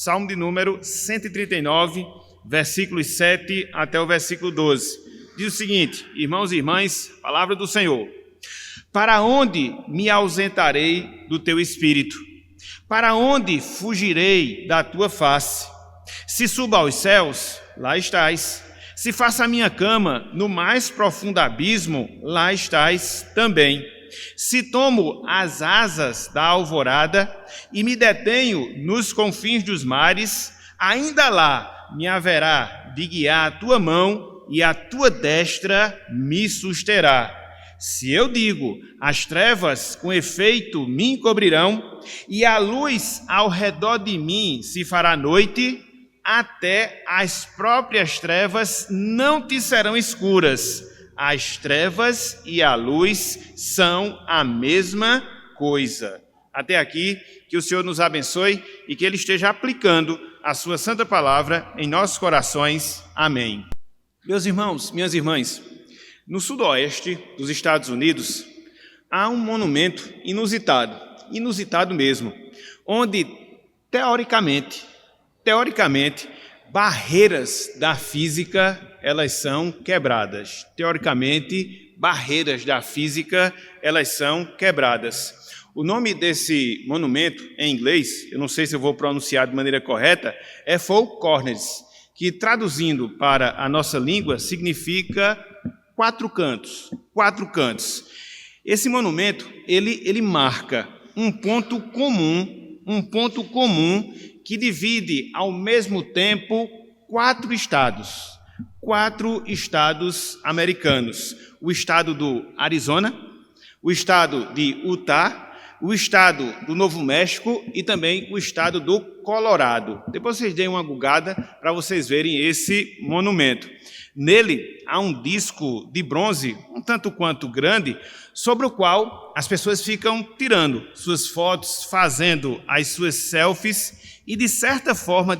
Salmo de número 139, versículos 7 até o versículo 12. Diz o seguinte: irmãos e irmãs, palavra do Senhor. Para onde me ausentarei do teu espírito? Para onde fugirei da tua face? Se suba aos céus, lá estás. Se faça a minha cama no mais profundo abismo, lá estás também. Se tomo as asas da alvorada e me detenho nos confins dos mares, ainda lá me haverá de guiar a tua mão e a tua destra me susterá. Se eu digo, as trevas com efeito me encobrirão e a luz ao redor de mim se fará noite, até as próprias trevas não te serão escuras. As trevas e a luz são a mesma coisa. Até aqui, que o Senhor nos abençoe e que Ele esteja aplicando a sua santa palavra em nossos corações. Amém. Meus irmãos, minhas irmãs, no sudoeste dos Estados Unidos, há um monumento inusitado mesmo, onde, teoricamente, barreiras da física, elas são quebradas. Teoricamente, barreiras da física, elas são quebradas. O nome desse monumento, em inglês, eu não sei se eu vou pronunciar de maneira correta, é Four Corners, que traduzindo para a nossa língua significa quatro cantos. Esse monumento, ele marca um ponto comum que divide ao mesmo tempo quatro estados americanos: o estado do Arizona, o estado de Utah, o estado do Novo México e também o estado do Colorado. Depois vocês deem uma googada para vocês verem esse monumento. Nele há um disco de bronze, um tanto quanto grande, sobre o qual as pessoas ficam tirando suas fotos, fazendo as suas selfies, e de certa forma,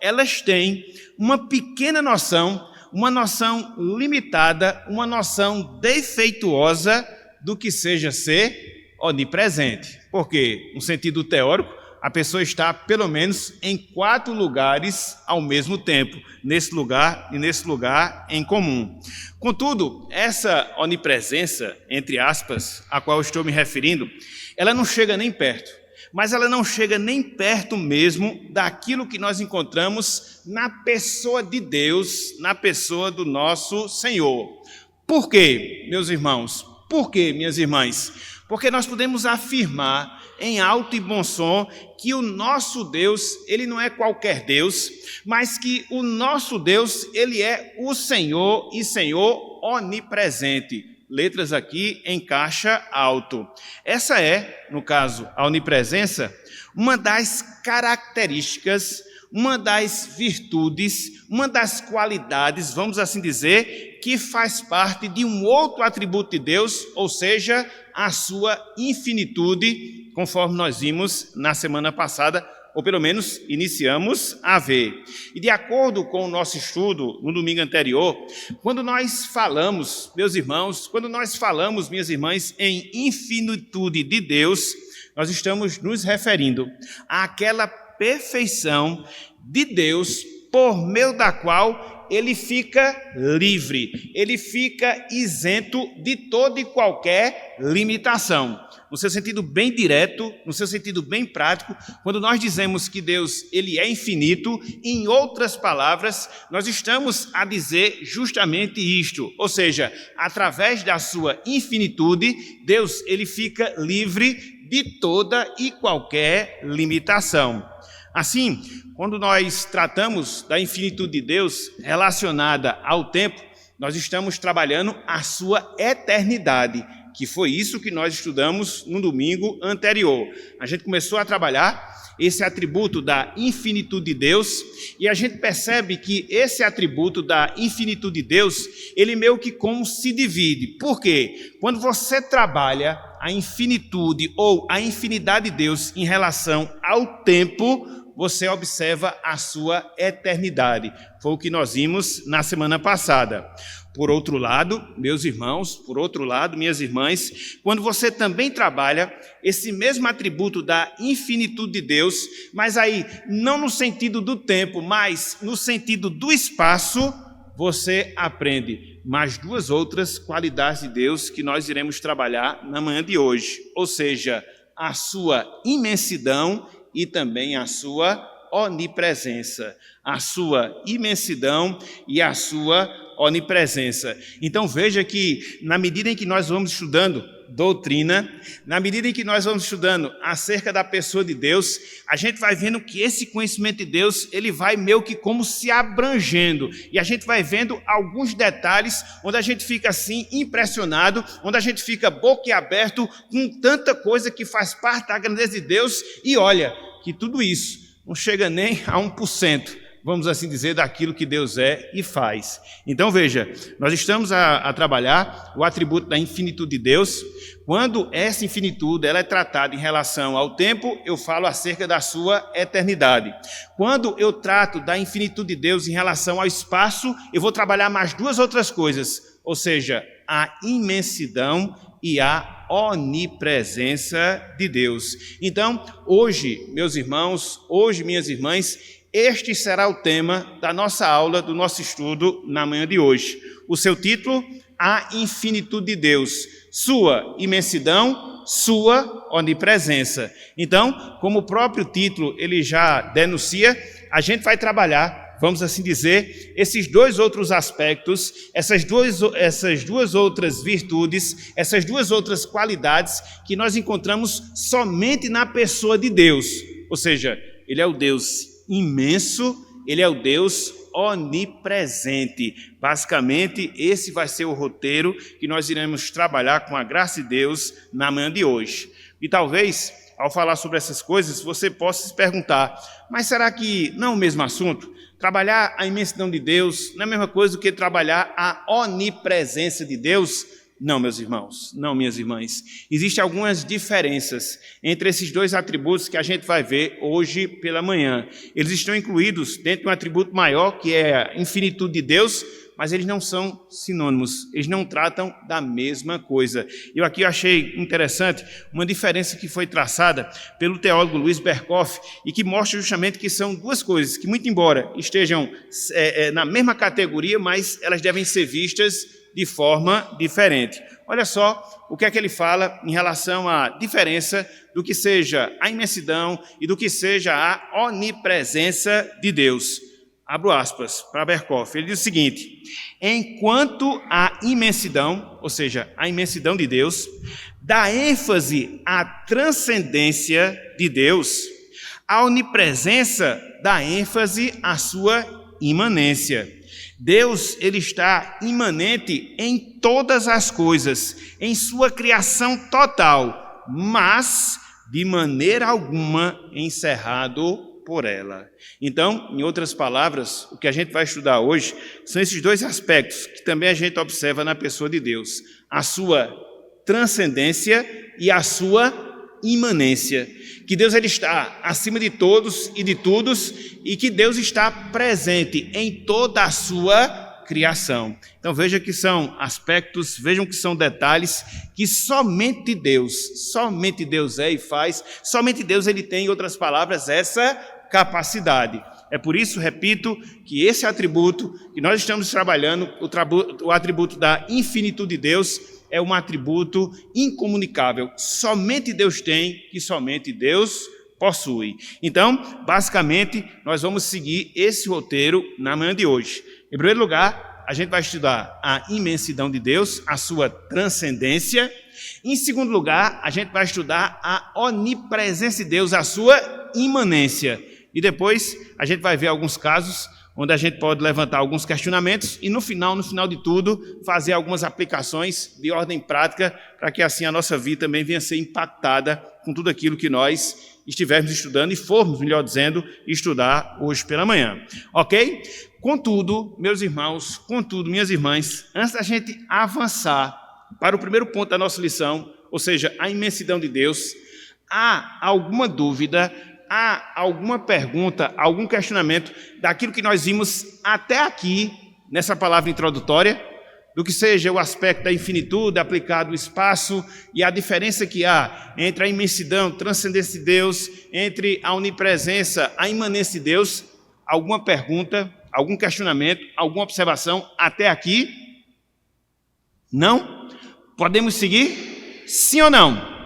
elas têm uma pequena noção, uma noção limitada, uma noção defeituosa do que seja ser onipresente. Porque, no sentido teórico, a pessoa está pelo menos em 4 lugares ao mesmo tempo, nesse lugar e nesse lugar em comum. Contudo, essa onipresença, entre aspas, a qual eu estou me referindo, ela não chega nem perto. Mas ela não chega nem perto mesmo daquilo que nós encontramos na pessoa de Deus, na pessoa do nosso Senhor. Por quê, meus irmãos? Por quê, minhas irmãs? Porque nós podemos afirmar em alto e bom som que o nosso Deus, ele não é qualquer Deus, mas que o nosso Deus, ele é o Senhor e Senhor onipresente. Letras aqui em caixa alto. Essa é, no caso, a onipresença, uma das características, uma das virtudes, uma das qualidades, vamos assim dizer, que faz parte de um outro atributo de Deus, ou seja, a sua infinitude, conforme nós vimos na semana passada, ou pelo menos iniciamos a ver. E de acordo com o nosso estudo no domingo anterior, quando nós falamos, meus irmãos, minhas irmãs, em infinitude de Deus, nós estamos nos referindo àquela perfeição de Deus por meio da qual ele fica livre, ele fica isento de toda e qualquer limitação. No seu sentido bem direto, no seu sentido bem prático, quando nós dizemos que Deus ele é infinito, em outras palavras, nós estamos a dizer justamente isto, ou seja, através da sua infinitude, Deus ele fica livre de toda e qualquer limitação. Assim, quando nós tratamos da infinitude de Deus relacionada ao tempo, nós estamos trabalhando a sua eternidade, que foi isso que nós estudamos no domingo anterior. A gente começou a trabalhar esse atributo da infinitude de Deus e a gente percebe que esse atributo da infinitude de Deus, ele meio que como se divide. Por quê? Quando você trabalha a infinitude ou a infinidade de Deus em relação ao tempo, você observa a sua eternidade. Foi o que nós vimos na semana passada. Por outro lado, meus irmãos, por outro lado, minhas irmãs, quando você também trabalha esse mesmo atributo da infinitude de Deus, mas aí não no sentido do tempo, mas no sentido do espaço, você aprende mais duas outras qualidades de Deus que nós iremos trabalhar na manhã de hoje, ou seja, a sua imensidão e também a sua onipresença, a sua imensidão e a sua onipresença. Então veja que na medida em que nós vamos estudando doutrina, na medida em que nós vamos estudando acerca da pessoa de Deus, a gente vai vendo que esse conhecimento de Deus, ele vai meio que como se abrangendo, e a gente vai vendo alguns detalhes onde a gente fica assim impressionado, onde a gente fica boquiaberto com tanta coisa que faz parte da grandeza de Deus, e olha que tudo isso não chega nem a 1%, vamos assim dizer, daquilo que Deus é e faz. Então veja, nós estamos a trabalhar o atributo da infinitude de Deus. Quando essa infinitude ela é tratada em relação ao tempo, eu falo acerca da sua eternidade. Quando eu trato da infinitude de Deus em relação ao espaço, eu vou trabalhar mais duas outras coisas, ou seja, a imensidão e a onipresença de Deus. Então, hoje, meus irmãos, hoje, minhas irmãs, este será o tema da nossa aula, do nosso estudo na manhã de hoje. O seu título, A Infinitude de Deus, Sua Imensidão, Sua Onipresença. Então, como o próprio título ele já denuncia, a gente vai trabalhar, vamos assim dizer, esses dois outros aspectos, essas duas outras virtudes, essas duas outras qualidades que nós encontramos somente na pessoa de Deus. Ou seja, Ele é o Deus imenso, Ele é o Deus onipresente. Basicamente, esse vai ser o roteiro que nós iremos trabalhar com a graça de Deus na manhã de hoje. E talvez, ao falar sobre essas coisas, você possa se perguntar, mas será que não é o mesmo assunto? Trabalhar a imensidão de Deus não é a mesma coisa do que trabalhar a onipresença de Deus? Não, meus irmãos, não, minhas irmãs. Existem algumas diferenças entre esses dois atributos que a gente vai ver hoje pela manhã. Eles estão incluídos dentro de um atributo maior, que é a infinitude de Deus, mas eles não são sinônimos, eles não tratam da mesma coisa. Eu achei interessante uma diferença que foi traçada pelo teólogo Luiz Berkoff e que mostra justamente que são duas coisas que, muito embora estejam na mesma categoria, mas elas devem ser vistas de forma diferente. Olha só o que é que ele fala em relação à diferença do que seja a imensidão e do que seja a onipresença de Deus. Abro aspas para Berkoff. Ele diz o seguinte: enquanto a imensidão, ou seja, a imensidão de Deus, dá ênfase à transcendência de Deus, a onipresença dá ênfase à sua imanência. Deus, ele está imanente em todas as coisas, em sua criação total, mas de maneira alguma encerrado por ela. Então, em outras palavras, o que a gente vai estudar hoje são esses dois aspectos que também a gente observa na pessoa de Deus: a sua transcendência e a sua imanência. Que Deus ele está acima de todos e de todos e que Deus está presente em toda a sua criação. Então veja que são aspectos, vejam que são detalhes que somente Deus é e faz, somente Deus ele tem, em outras palavras, essa capacidade. É por isso, repito, que esse atributo que nós estamos trabalhando, o atributo da infinitude de Deus, é um atributo incomunicável. Somente Deus tem, que somente Deus possui. Então, basicamente, nós vamos seguir esse roteiro na manhã de hoje. Em primeiro lugar, a gente vai estudar a imensidão de Deus, a sua transcendência. Em segundo lugar, a gente vai estudar a onipresença de Deus, a sua imanência. E depois, a gente vai ver alguns casos onde a gente pode levantar alguns questionamentos e no final de tudo, fazer algumas aplicações de ordem prática para que assim a nossa vida também venha a ser impactada com tudo aquilo que nós estivermos estudando e formos, melhor dizendo, estudar hoje pela manhã. Ok? Contudo, meus irmãos, minhas irmãs, antes da gente avançar para o primeiro ponto da nossa lição, ou seja, a imensidão de Deus, há alguma dúvida, há alguma pergunta, algum questionamento daquilo que nós vimos até aqui, nessa palavra introdutória, do que seja o aspecto da infinitude aplicado ao espaço e a diferença que há entre a imensidão, transcendência de Deus, entre a onipresença, a imanência de Deus? Alguma pergunta, algum questionamento, alguma observação até aqui? Não? Podemos seguir? Sim ou não?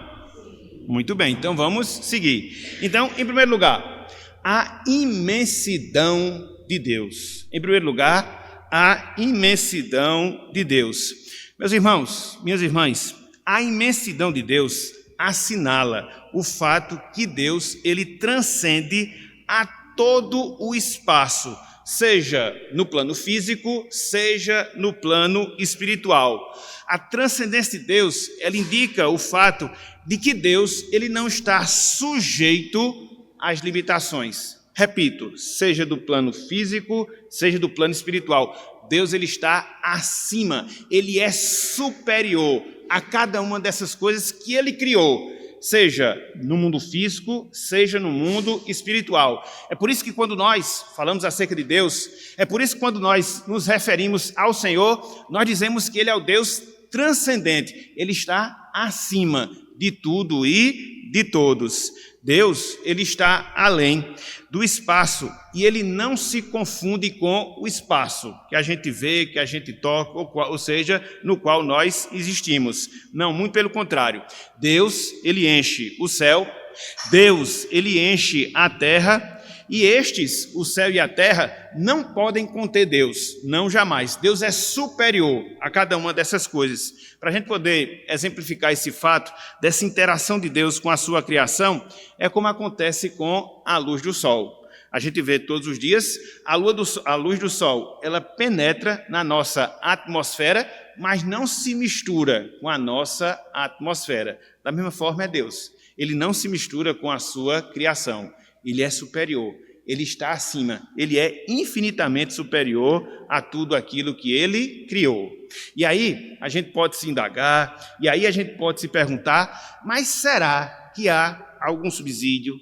Muito bem, então vamos seguir. Então, em primeiro lugar, a imensidão de Deus. Em primeiro lugar, a imensidão de Deus. Meus irmãos, minhas irmãs, a imensidão de Deus assinala o fato que Deus, ele transcende a todo o espaço, seja no plano físico, seja no plano espiritual. A transcendência de Deus, ela indica o fato de que Deus, ele não está sujeito às limitações. Repito, seja do plano físico, seja do plano espiritual. Deus, ele está acima, ele é superior a cada uma dessas coisas que ele criou, seja no mundo físico, seja no mundo espiritual. É por isso que quando nós falamos acerca de Deus, é por isso que quando nós nos referimos ao Senhor, nós dizemos que ele é o Deus transcendente, ele está acima de tudo e de todos. Deus, ele está além do espaço e ele não se confunde com o espaço que a gente vê, que a gente toca, ou seja, no qual nós existimos. Não, muito pelo contrário. Deus, ele enche o céu, Deus, ele enche a terra, e estes, o céu e a terra, não podem conter Deus, não jamais. Deus é superior a cada uma dessas coisas. Para a gente poder exemplificar esse fato, dessa interação de Deus com a sua criação, é como acontece com a luz do sol. A gente vê todos os dias, a luz do sol, ela penetra na nossa atmosfera, mas não se mistura com a nossa atmosfera. Da mesma forma é Deus. Ele não se mistura com a sua criação. Ele é superior, ele está acima, ele é infinitamente superior a tudo aquilo que ele criou. E aí a gente pode se indagar, e aí a gente pode se perguntar, mas será que há algum subsídio?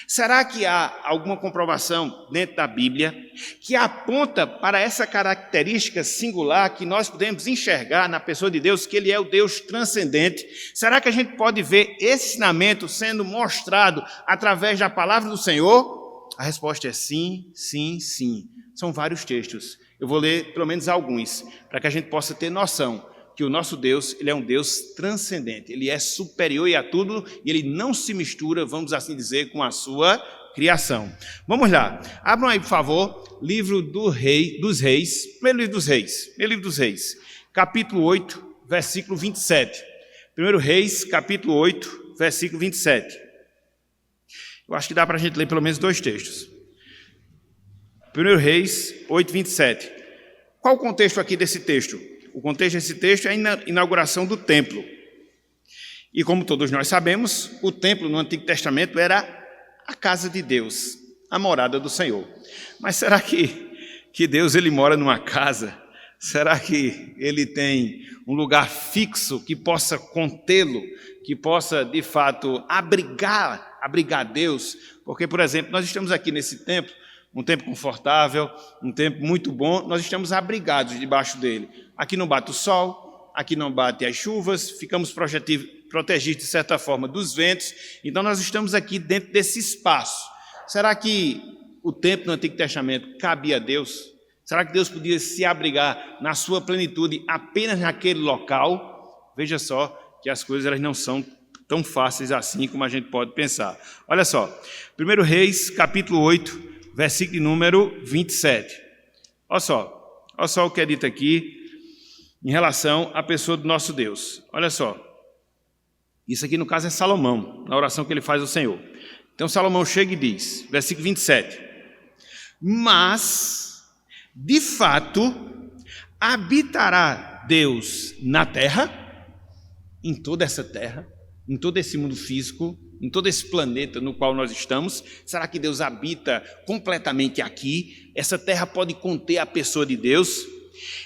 Será que há alguma comprovação dentro da Bíblia que aponta para essa característica singular que nós podemos enxergar na pessoa de Deus, que ele é o Deus transcendente? Será que a gente pode ver esse ensinamento sendo mostrado através da palavra do Senhor? A resposta é sim, sim, sim. São vários textos. Eu vou ler pelo menos alguns, para que a gente possa ter noção que o nosso Deus, ele é um Deus transcendente, ele é superior a tudo e ele não se mistura, vamos assim dizer, com a sua criação. Vamos lá, abram aí, por favor, livro dos Reis, primeiro livro dos Reis, capítulo 8, versículo 27. Primeiro Reis, capítulo 8, versículo 27. Eu acho que dá para a gente ler pelo menos dois textos. Primeiro Reis, 8, 27. Qual o contexto aqui desse texto? O contexto desse texto é a inauguração do templo. E como todos nós sabemos, o templo no Antigo Testamento era a casa de Deus, a morada do Senhor. Mas será que Deus ele mora numa casa? Será que ele tem um lugar fixo que possa contê-lo, que possa, de fato, abrigar Deus? Porque, por exemplo, nós estamos aqui nesse templo, um tempo confortável, um tempo muito bom, nós estamos abrigados debaixo dele. Aqui não bate o sol, aqui não bate as chuvas, ficamos protegidos, de certa forma, dos ventos, então nós estamos aqui dentro desse espaço. Será que o templo no Antigo Testamento cabia a Deus? Será que Deus podia se abrigar na sua plenitude apenas naquele local? Veja só que as coisas elas não são tão fáceis assim como a gente pode pensar. Olha só, 1 Reis, capítulo 8, versículo número 27. Olha só o que é dito aqui em relação à pessoa do nosso Deus. Olha só, isso aqui no caso é Salomão, na oração que ele faz ao Senhor. Então Salomão chega e diz, versículo 27, mas, de fato, habitará Deus na terra, em toda essa terra, em todo esse mundo físico, em todo esse planeta no qual nós estamos? Será que Deus habita completamente aqui? Essa terra pode conter a pessoa de Deus?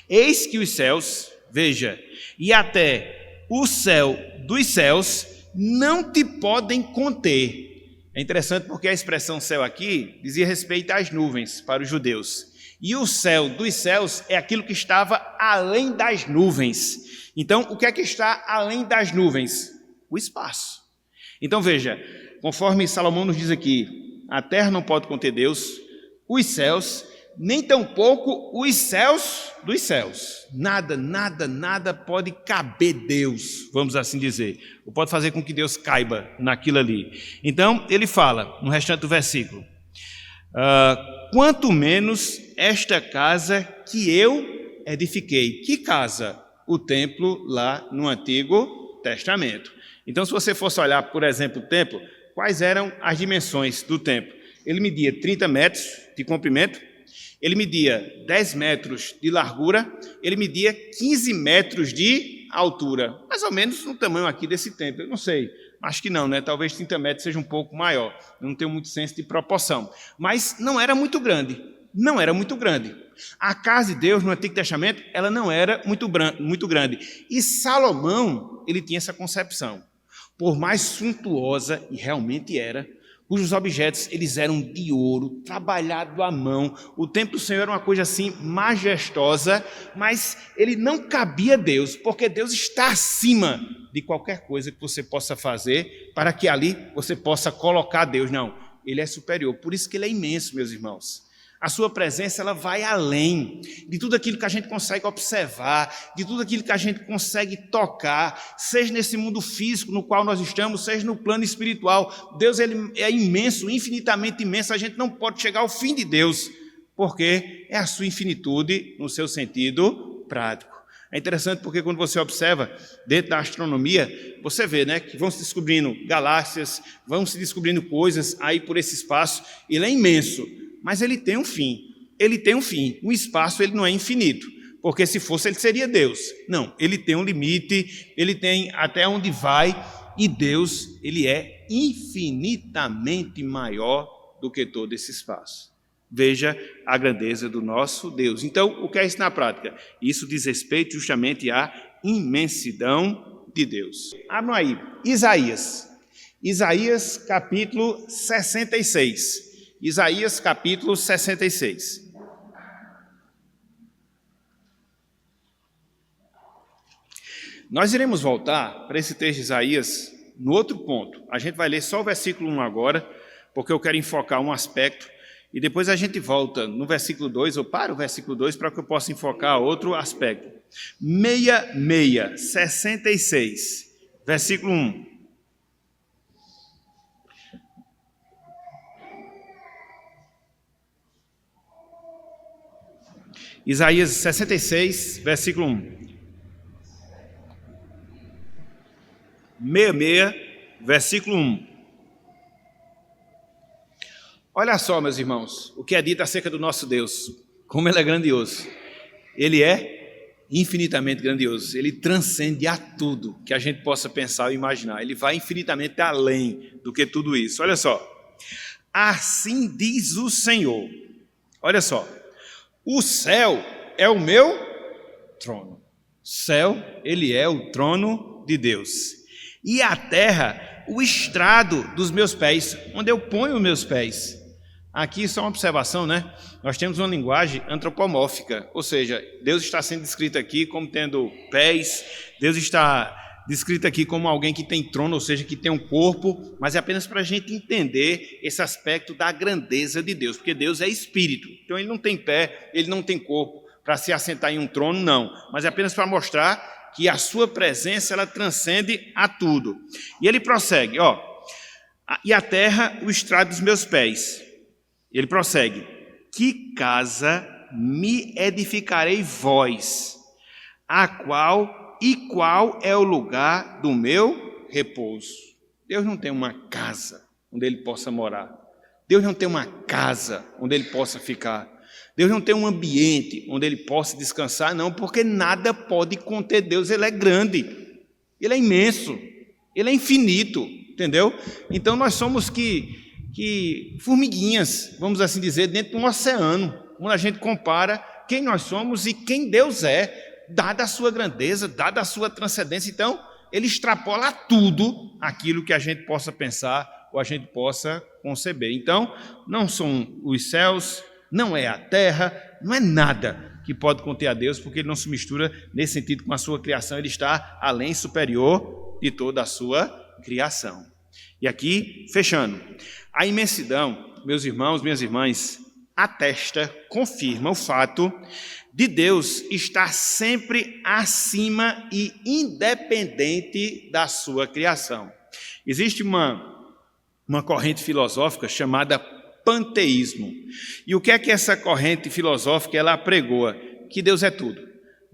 Eis que os céus, veja, e até o céu dos céus não te podem conter. É interessante porque a expressão céu aqui dizia respeito às nuvens para os judeus. E o céu dos céus é aquilo que estava além das nuvens. Então, o que é que está além das nuvens? O espaço. Então, veja, conforme Salomão nos diz aqui, a terra não pode conter Deus, os céus, nem tampouco os céus dos céus. Nada pode caber Deus, vamos assim dizer. Ou pode fazer com que Deus caiba naquilo ali. Então, ele fala, no restante do versículo, quanto menos esta casa que eu edifiquei. Que casa? O templo lá no Antigo Testamento. Então, se você fosse olhar, por exemplo, o templo, quais eram as dimensões do templo? Ele media 30 metros de comprimento, ele media 10 metros de largura, ele media 15 metros de altura, mais ou menos no tamanho aqui desse templo, eu não sei, acho que não, né? Talvez 30 metros seja um pouco maior, eu não tenho muito senso de proporção, mas não era muito grande, A casa de Deus no Antigo Testamento, ela não era muito grande, e Salomão, ele tinha essa concepção, por mais suntuosa, e realmente era, cujos objetos eles eram de ouro, trabalhado à mão. O templo do Senhor era uma coisa assim majestosa, mas ele não cabia a Deus, porque Deus está acima de qualquer coisa que você possa fazer para que ali você possa colocar Deus. Não, ele é superior, por isso que ele é imenso, meus irmãos. A sua presença ela vai além de tudo aquilo que a gente consegue observar, de tudo aquilo que a gente consegue tocar, seja nesse mundo físico no qual nós estamos, seja no plano espiritual. Deus ele é imenso, infinitamente imenso, a gente não pode chegar ao fim de Deus, porque é a sua infinitude no seu sentido prático. É interessante porque quando você observa dentro da astronomia, você vê, né, que vão se descobrindo galáxias, vão se descobrindo coisas aí por esse espaço, ele é imenso. Mas ele tem um fim, O espaço ele não é infinito, porque se fosse ele seria Deus. Não, ele tem um limite, ele tem até onde vai, e Deus ele é infinitamente maior do que todo esse espaço. Veja a grandeza do nosso Deus. Então, o que é isso na prática? Isso diz respeito justamente à imensidão de Deus. Abram aí, Isaías capítulo 66. Isaías capítulo 66. Nós iremos voltar para esse texto de Isaías no outro ponto. A gente vai ler só o versículo 1 agora, porque eu quero enfocar um aspecto, e depois a gente volta no versículo 2, ou para o versículo 2, para que eu possa enfocar outro aspecto. 66, versículo 1. Isaías 66, versículo 1. 66, versículo 1. Olha só, meus irmãos, o que é dito acerca do nosso Deus, como Ele é grandioso. Ele é infinitamente grandioso, Ele transcende a tudo que a gente possa pensar ou imaginar. Ele vai infinitamente além do que tudo isso. Olha só, assim diz o Senhor, olha só, o céu é o meu trono. O céu, ele é o trono de Deus. E a terra, o estrado dos meus pés, onde eu ponho os meus pés. Aqui só uma observação, né? Nós temos uma linguagem antropomórfica, ou seja, Deus está sendo descrito aqui como tendo pés, Deus está descrito aqui como alguém que tem trono, ou seja, que tem um corpo, mas é apenas para a gente entender esse aspecto da grandeza de Deus, porque Deus é espírito, então ele não tem pé, ele não tem corpo para se assentar em um trono, não, mas é apenas para mostrar que a sua presença, ela transcende a tudo. E ele prossegue, ó, e a terra, o estrado dos meus pés. Ele prossegue, que casa me edificarei vós, qual é o lugar do meu repouso? Deus não tem uma casa onde ele possa morar. Deus não tem uma casa onde ele possa ficar. Deus não tem um ambiente onde ele possa descansar, não, porque nada pode conter Deus. Ele é grande, ele é imenso, ele é infinito, entendeu? Então nós somos que formiguinhas, vamos assim dizer, dentro de um oceano, quando a gente compara quem nós somos e quem Deus é, dada a sua grandeza, dada a sua transcendência. Então, ele extrapola tudo aquilo que a gente possa pensar ou a gente possa conceber. Então, não são os céus, não é a terra, não é nada que pode conter a Deus, porque ele não se mistura nesse sentido com a sua criação, ele está além, superior de toda a sua criação. E aqui, fechando, a imensidão, meus irmãos, minhas irmãs, atesta, confirma o fato de Deus estar sempre acima e independente da sua criação. Existe uma corrente filosófica chamada panteísmo. E o que é que essa corrente filosófica ela apregoa? Que Deus é tudo.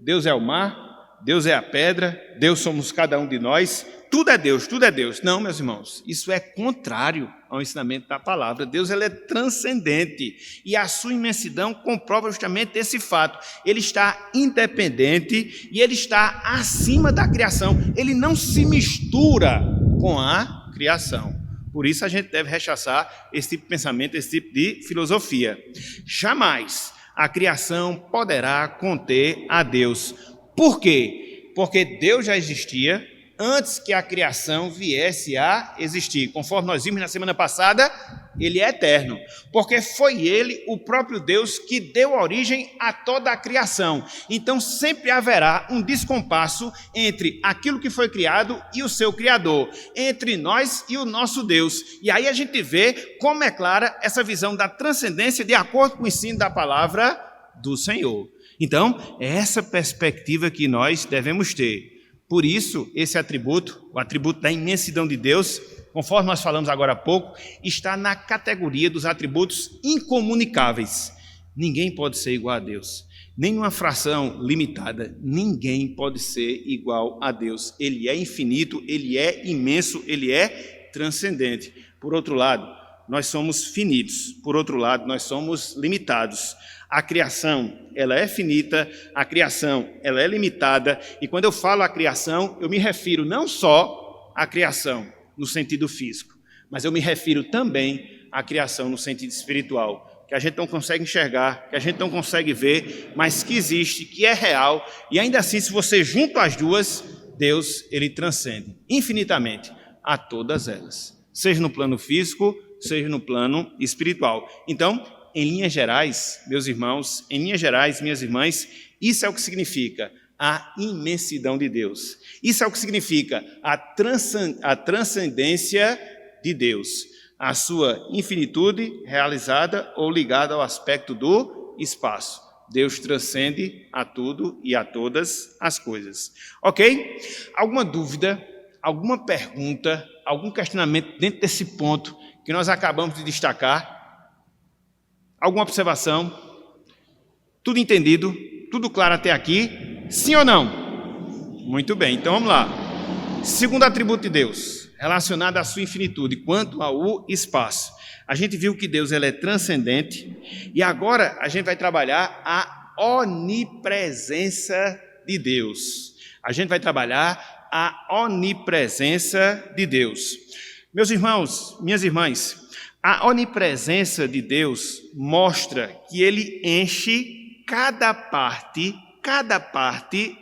Deus é o mar, Deus é a pedra, Deus somos cada um de nós, tudo é Deus, tudo é Deus. Não, meus irmãos, isso é contrário ao ensinamento da palavra. Deus ele é transcendente e a sua imensidão comprova justamente esse fato. Ele está independente e ele está acima da criação. Ele não se mistura com a criação. Por isso a gente deve rechaçar esse tipo de pensamento, esse tipo de filosofia. Jamais a criação poderá conter a Deus. Por quê? Porque Deus já existia antes que a criação viesse a existir. Conforme nós vimos na semana passada, ele é eterno, porque foi ele, o próprio Deus, que deu origem a toda a criação. Então sempre haverá um descompasso entre aquilo que foi criado e o seu Criador, entre nós e o nosso Deus. E aí a gente vê como é clara essa visão da transcendência de acordo com o ensino da palavra do Senhor. Então, é essa perspectiva que nós devemos ter. Por isso, esse atributo, o atributo da imensidão de Deus, conforme nós falamos agora há pouco, está na categoria dos atributos incomunicáveis. Ninguém pode ser igual a Deus. Nenhuma fração limitada, ninguém pode ser igual a Deus. Ele é infinito, ele é imenso, ele é transcendente. Por outro lado, nós somos finitos. Por outro lado, nós somos limitados. A criação, ela é finita, a criação, ela é limitada, e quando eu falo a criação, eu me refiro não só à criação no sentido físico, mas eu me refiro também à criação no sentido espiritual, que a gente não consegue enxergar, que a gente não consegue ver, mas que existe, que é real, e ainda assim, se você junta as duas, Deus, ele transcende infinitamente a todas elas, seja no plano físico, seja no plano espiritual. Então, em linhas gerais, meus irmãos, em linhas gerais, minhas irmãs, isso é o que significa a imensidão de Deus. Isso é o que significa a transcendência de Deus, a sua infinitude realizada ou ligada ao aspecto do espaço. Deus transcende a tudo e a todas as coisas. Ok? Alguma dúvida, alguma pergunta, algum questionamento dentro desse ponto que nós acabamos de destacar? Alguma observação? Tudo entendido? Tudo claro até aqui? Sim ou não? Muito bem, então vamos lá. Segundo atributo de Deus, relacionado à sua infinitude, quanto ao espaço. A gente viu que Deus ele é transcendente e agora a gente vai trabalhar a onipresença de Deus. A gente vai trabalhar a onipresença de Deus. Meus irmãos, minhas irmãs, a onipresença de Deus mostra que ele enche cada parte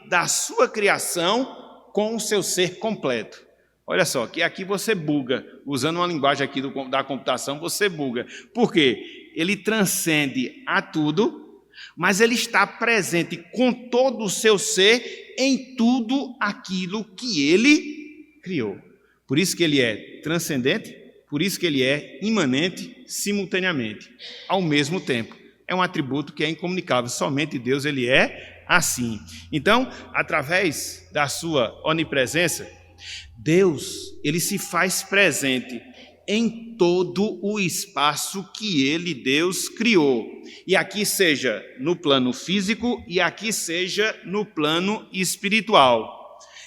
da sua criação com o seu ser completo. Olha só, que aqui você buga, usando uma linguagem aqui da computação, você buga. Por quê? Ele transcende a tudo, mas ele está presente com todo o seu ser em tudo aquilo que ele criou. Por isso que ele é transcendente, por isso que ele é imanente simultaneamente, ao mesmo tempo. É um atributo que é incomunicável, somente Deus ele é assim. Então, através da sua onipresença, Deus ele se faz presente em todo o espaço que ele, Deus, criou. E aqui seja no plano físico e aqui seja no plano espiritual.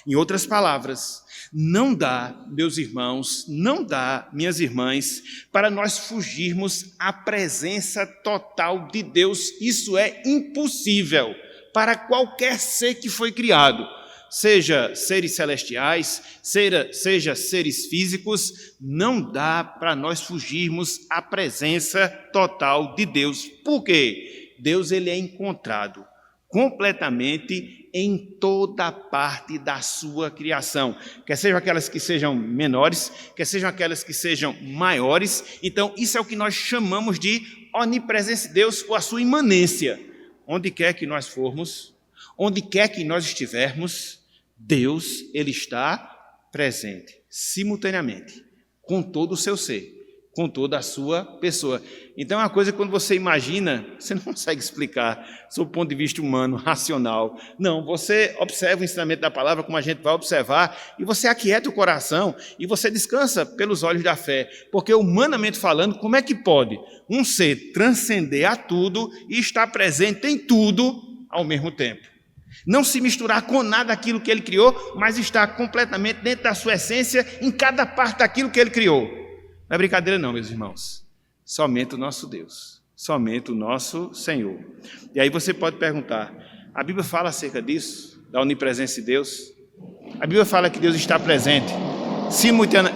Em outras palavras, não dá, meus irmãos, não dá, minhas irmãs, para nós fugirmos à presença total de Deus. Isso é impossível para qualquer ser que foi criado, seja seres celestiais, seja seres físicos, não dá para nós fugirmos à presença total de Deus. Por quê? Deus ele é encontrado completamente em toda parte da sua criação, quer sejam aquelas que sejam menores, quer sejam aquelas que sejam maiores. Então, isso é o que nós chamamos de onipresença de Deus, ou a sua imanência. Onde quer que nós formos, onde quer que nós estivermos, Deus, Ele está presente, simultaneamente, com todo o seu ser, com toda a sua pessoa. Então é uma coisa que quando você imagina, você não consegue explicar sob o ponto de vista humano, racional. Não, você observa o ensinamento da palavra como a gente vai observar, e você aquieta o coração, e você descansa pelos olhos da fé, porque humanamente falando, como é que pode um ser transcender a tudo e estar presente em tudo ao mesmo tempo? Não se misturar com nada daquilo que ele criou, mas estar completamente dentro da sua essência, em cada parte daquilo que ele criou. Não é brincadeira não, meus irmãos. Somente o nosso Deus, somente o nosso Senhor. E aí você pode perguntar, a Bíblia fala acerca disso, da onipresença de Deus? A Bíblia fala que Deus está presente,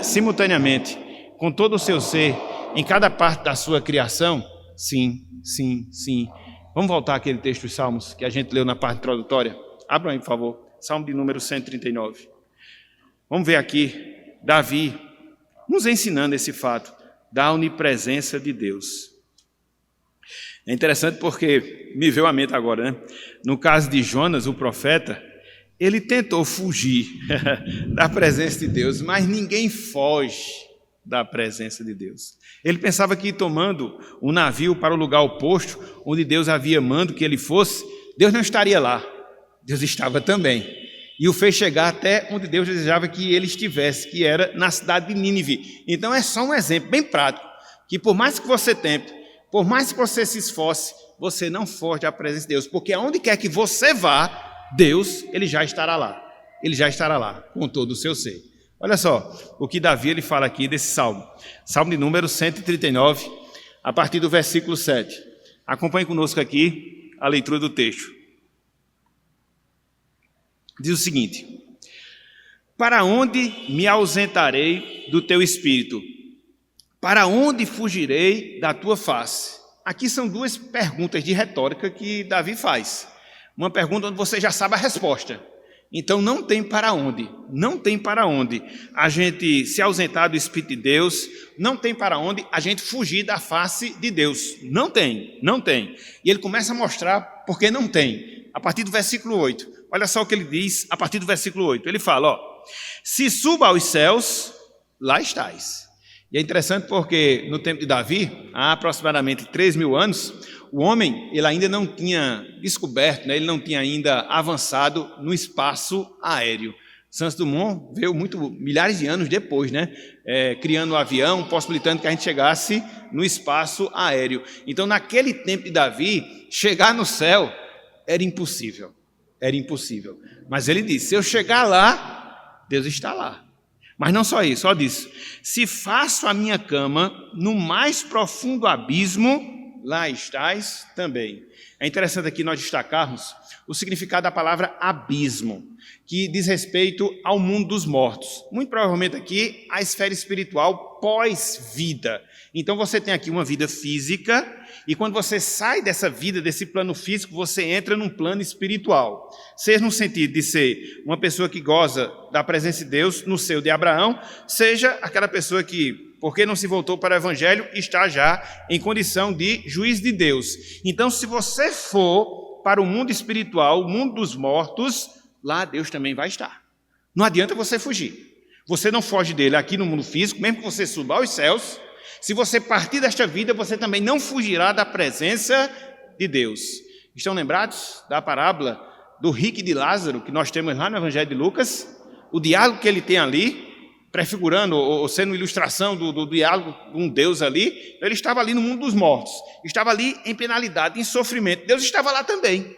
simultaneamente, com todo o seu ser, em cada parte da sua criação? Sim, sim, sim. Vamos voltar àquele texto dos Salmos que a gente leu na parte introdutória. Abram aí, por favor. Salmo de número 139. Vamos ver aqui Davi nos ensinando esse fato da onipresença de Deus. É interessante porque me veio à mente agora, né? No caso de Jonas, o profeta, ele tentou fugir da presença de Deus, mas ninguém foge da presença de Deus. Ele pensava que ir tomando um navio para o lugar oposto, onde Deus havia mandado que ele fosse, Deus não estaria lá, Deus estava também. E o fez chegar até onde Deus desejava que ele estivesse, que era na cidade de Nínive. Então é só um exemplo bem prático, que por mais que você tente, por mais que você se esforce, você não foge da presença de Deus, porque aonde quer que você vá, Deus, ele já estará lá. Ele já estará lá, com todo o seu ser. Olha só o que Davi ele fala aqui desse salmo. Salmo de número 139, a partir do versículo 7. Acompanhe conosco aqui a leitura do texto. Diz o seguinte: para onde me ausentarei do teu espírito? Para onde fugirei da tua face? Aqui são duas perguntas de retórica que Davi faz. Uma pergunta onde você já sabe a resposta. Então não tem para onde, não tem para onde a gente se ausentar do Espírito de Deus, não tem para onde a gente fugir da face de Deus. Não tem, não tem. E ele começa a mostrar porque não tem. A partir do versículo 8. Olha só o que ele diz a partir do versículo 8. Ele fala, ó, se suba aos céus, lá estás. E é interessante porque no tempo de Davi, há aproximadamente 3.000 anos, o homem ele ainda não tinha descoberto, né, ele não tinha ainda avançado no espaço aéreo. Santos Dumont veio milhares de anos depois, né, criando um avião, possibilitando que a gente chegasse no espaço aéreo. Então, naquele tempo de Davi, chegar no céu era impossível. Era impossível. Mas ele disse, se eu chegar lá, Deus está lá. Mas não só isso, só disse, se faço a minha cama no mais profundo abismo, lá estás também. É interessante aqui nós destacarmos o significado da palavra abismo, que diz respeito ao mundo dos mortos. Muito provavelmente aqui a esfera espiritual pós-vida. Então você tem aqui uma vida física, e quando você sai dessa vida, desse plano físico, você entra num plano espiritual. Seja no sentido de ser uma pessoa que goza da presença de Deus, no seio de Abraão, seja aquela pessoa que, porque não se voltou para o Evangelho, está já em condição de juiz de Deus. Então, se você for para o mundo espiritual, o mundo dos mortos, lá Deus também vai estar. Não adianta você fugir. Você não foge dele aqui no mundo físico, mesmo que você suba aos céus. Se você partir desta vida, você também não fugirá da presença de Deus. Estão lembrados da parábola do rico e de Lázaro, que nós temos lá no Evangelho de Lucas? O diálogo que ele tem ali, prefigurando ou sendo ilustração do diálogo de um Deus ali, ele estava ali no mundo dos mortos, estava ali em penalidade, em sofrimento. Deus estava lá também.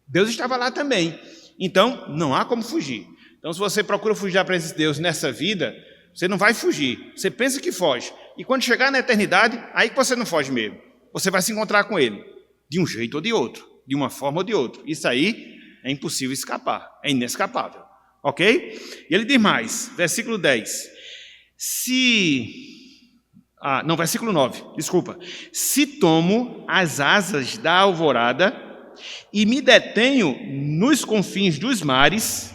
Deus estava lá também. Então, não há como fugir. Então, se você procura fugir da presença de Deus nessa vida, você não vai fugir. Você pensa que foge. E quando chegar na eternidade, aí que você não foge mesmo. Você vai se encontrar com Ele, de um jeito ou de outro, de uma forma ou de outra. Isso aí é impossível escapar, é inescapável. Ok? E ele diz mais, versículo 10. Versículo 9, desculpa. Se tomo as asas da alvorada, e me detenho nos confins dos mares,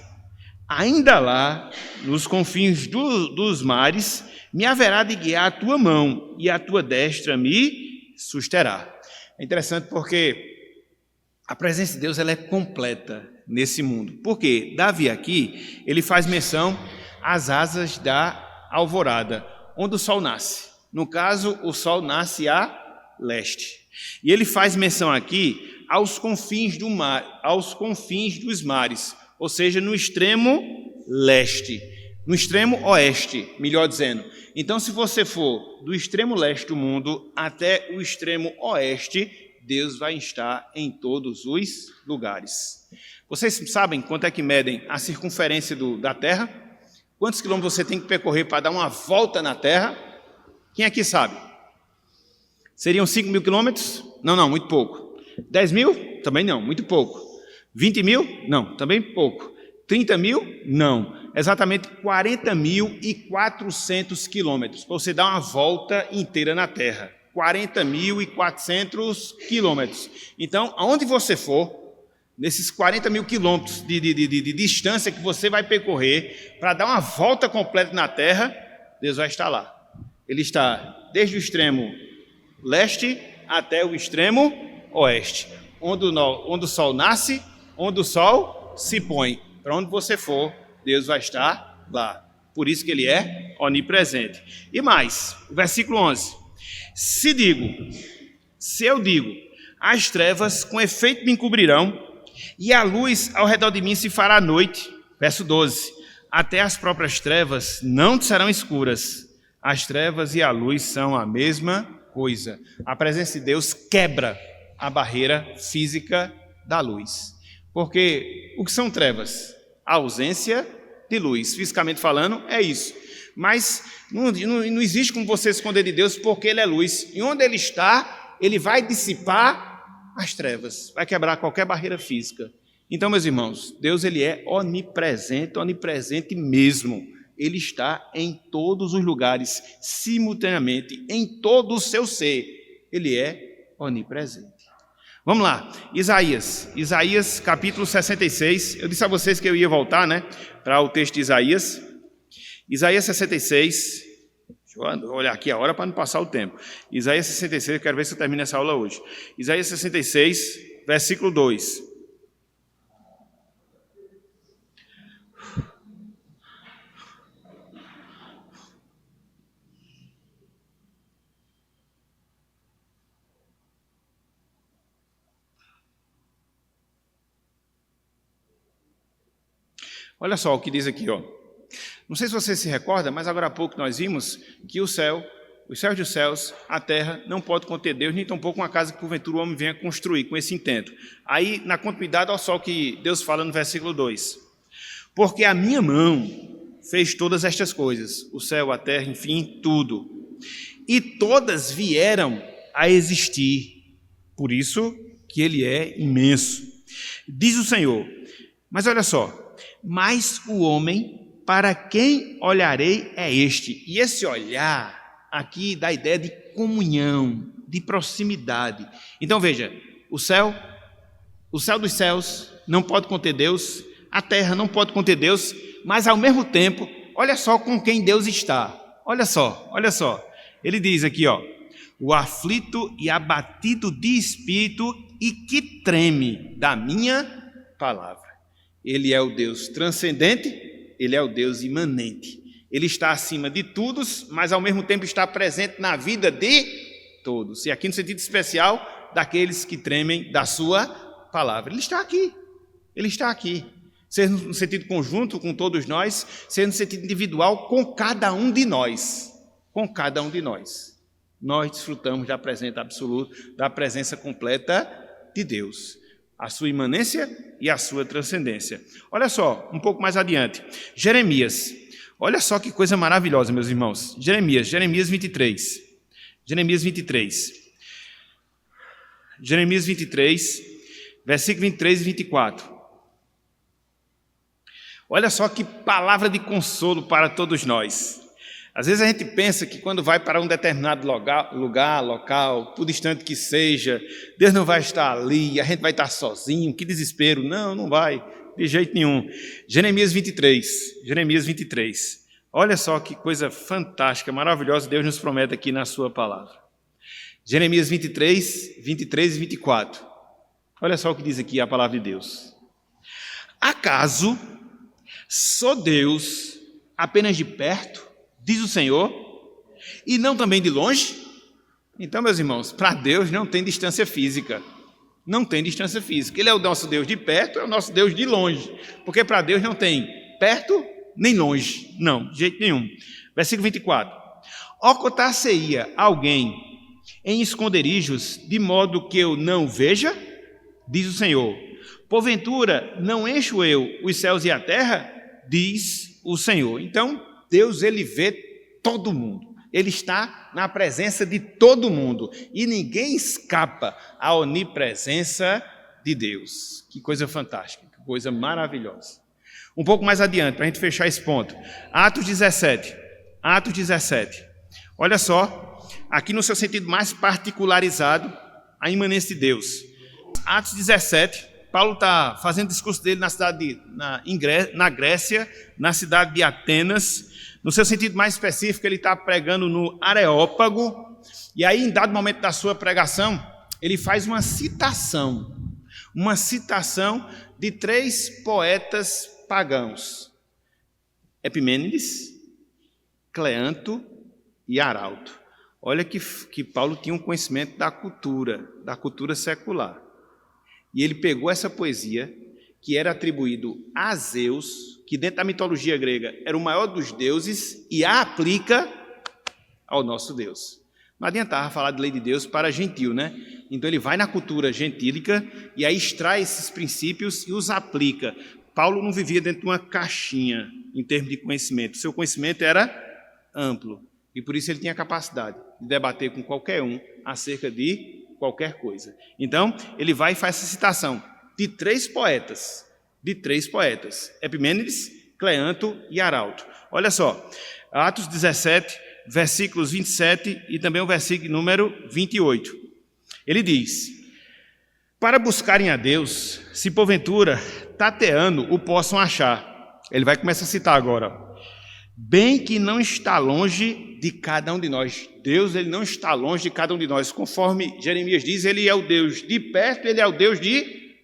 ainda lá, nos confins dos mares, me haverá de guiar a tua mão, e a tua destra me susterá. É interessante porque a presença de Deus ela é completa nesse mundo. Porque Davi aqui, ele faz menção às asas da alvorada, onde o sol nasce. No caso, o sol nasce a leste. E ele faz menção aqui aos confins do mar, aos confins dos mares, ou seja, no extremo leste, no extremo oeste, melhor dizendo. Então, se você for do extremo leste do mundo até o extremo oeste, Deus vai estar em todos os lugares. Vocês sabem quanto é que medem a circunferência da Terra? Quantos quilômetros você tem que percorrer para dar uma volta na Terra? Quem aqui sabe? Seriam 5.000 quilômetros? Não, muito pouco. 10.000? Também não, muito pouco. 20.000? Não, também pouco. 30.000? Não. Exatamente 40.400 quilômetros, para você dar uma volta inteira na Terra. 40.400 quilômetros. Então, aonde você for, nesses 40.000 quilômetros de distância que você vai percorrer, para dar uma volta completa na Terra, Deus vai estar lá. Ele está desde o extremo leste até o extremo oeste, onde o sol nasce, onde o sol se põe. Para onde você for, Deus vai estar lá. Por isso que ele é onipresente. E mais, o versículo 11. Se eu digo, as trevas com efeito me encobrirão, e a luz ao redor de mim se fará noite. Verso 12. Até as próprias trevas não te serão escuras. As trevas e a luz são a mesma coisa. A presença de Deus quebra a barreira física da luz. Porque o que são trevas? A ausência de luz. Fisicamente falando, é isso. Mas não existe como você esconder de Deus, porque Ele é luz. E onde Ele está, Ele vai dissipar as trevas, vai quebrar qualquer barreira física. Então, meus irmãos, Deus ele é onipresente mesmo. Ele está em todos os lugares, simultaneamente, em todo o seu ser. Ele é onipresente. Vamos lá, Isaías capítulo 66. Eu disse a vocês que eu ia voltar, para o texto de Isaías 66. Deixa eu olhar aqui a hora para não passar o tempo. Isaías 66, eu quero ver se eu termino essa aula hoje. Isaías 66, versículo 2. Olha só o que diz aqui, ó. Não sei se você se recorda, mas agora há pouco nós vimos que os céus dos céus, a terra, não pode conter Deus, nem tampouco uma casa que porventura o homem venha construir com esse intento. Aí, na continuidade, olha só o que Deus fala no versículo 2. Porque a minha mão fez todas estas coisas, o céu, a terra, enfim, tudo. E todas vieram a existir. Por isso que ele é imenso. Diz o Senhor, mas olha só, mas o homem para quem olharei é este. E esse olhar aqui dá a ideia de comunhão, de proximidade. Então veja, o céu dos céus não pode conter Deus, a terra não pode conter Deus, mas ao mesmo tempo, olha só com quem Deus está. Olha só. Ele diz aqui, ó, o aflito e abatido de espírito e que treme da minha palavra. Ele é o Deus transcendente, ele é o Deus imanente. Ele está acima de todos, mas ao mesmo tempo está presente na vida de todos. E aqui no sentido especial, daqueles que tremem da sua palavra. Ele está aqui. Seja no sentido conjunto com todos nós, seja no sentido individual com cada um de nós. Nós desfrutamos da presença absoluta, da presença completa de Deus. A sua imanência e a sua transcendência. Olha só, um pouco mais adiante. Jeremias. Olha só que coisa maravilhosa, meus irmãos. Jeremias 23. Jeremias 23, versículo 23 e 24. Olha só que palavra de consolo para todos nós. Às vezes a gente pensa que quando vai para um determinado local, por distante que seja, Deus não vai estar ali, a gente vai estar sozinho, que desespero. Não, não vai, de jeito nenhum. Jeremias 23. Olha só que coisa fantástica, maravilhosa Deus nos promete aqui na sua palavra. Jeremias 23 e 24. Olha só o que diz aqui a palavra de Deus. Acaso sou Deus apenas de perto, diz o Senhor, e não também de longe? Então, meus irmãos, para Deus não tem distância física. Não tem distância física. Ele é o nosso Deus de perto, é o nosso Deus de longe. Porque para Deus não tem perto nem longe. Não, de jeito nenhum. Versículo 24. Ocultar-se-ia alguém em esconderijos, de modo que eu não veja? Diz o Senhor. Porventura, não encho eu os céus e a terra? Diz o Senhor. Então, Deus, ele vê todo mundo. Ele está na presença de todo mundo. E ninguém escapa à onipresença de Deus. Que coisa fantástica, que coisa maravilhosa. Um pouco mais adiante, para a gente fechar esse ponto. Atos 17. Olha só, aqui no seu sentido mais particularizado, a imanência de Deus. Atos 17, Paulo está fazendo o discurso dele na Grécia, na cidade de Atenas. No seu sentido mais específico, ele está pregando no Areópago. E aí, em dado momento da sua pregação, ele faz uma citação de 3 poetas pagãos: Epimênides, Cleanto e Arauto. Olha que Paulo tinha um conhecimento da cultura secular. E ele pegou essa poesia, que era atribuído a Zeus, que dentro da mitologia grega era o maior dos deuses, e a aplica ao nosso Deus. Não adiantava falar de lei de Deus para gentil, né? Então ele vai na cultura gentílica e aí extrai esses princípios e os aplica. Paulo não vivia dentro de uma caixinha em termos de conhecimento. Seu conhecimento era amplo e por isso ele tinha a capacidade de debater com qualquer um acerca de qualquer coisa. Então, ele vai e faz essa citação de 3 poetas, Epimênides, Cleanto e Arauto. Olha só, Atos 17, versículos 27 e também o versículo número 28. Ele diz: para buscarem a Deus, se porventura, tateando, o possam achar. Ele vai começar a citar agora. Bem que não está longe de cada um de nós. Deus, ele não está longe de cada um de nós. Conforme Jeremias diz, ele é o Deus de perto, ele é o Deus de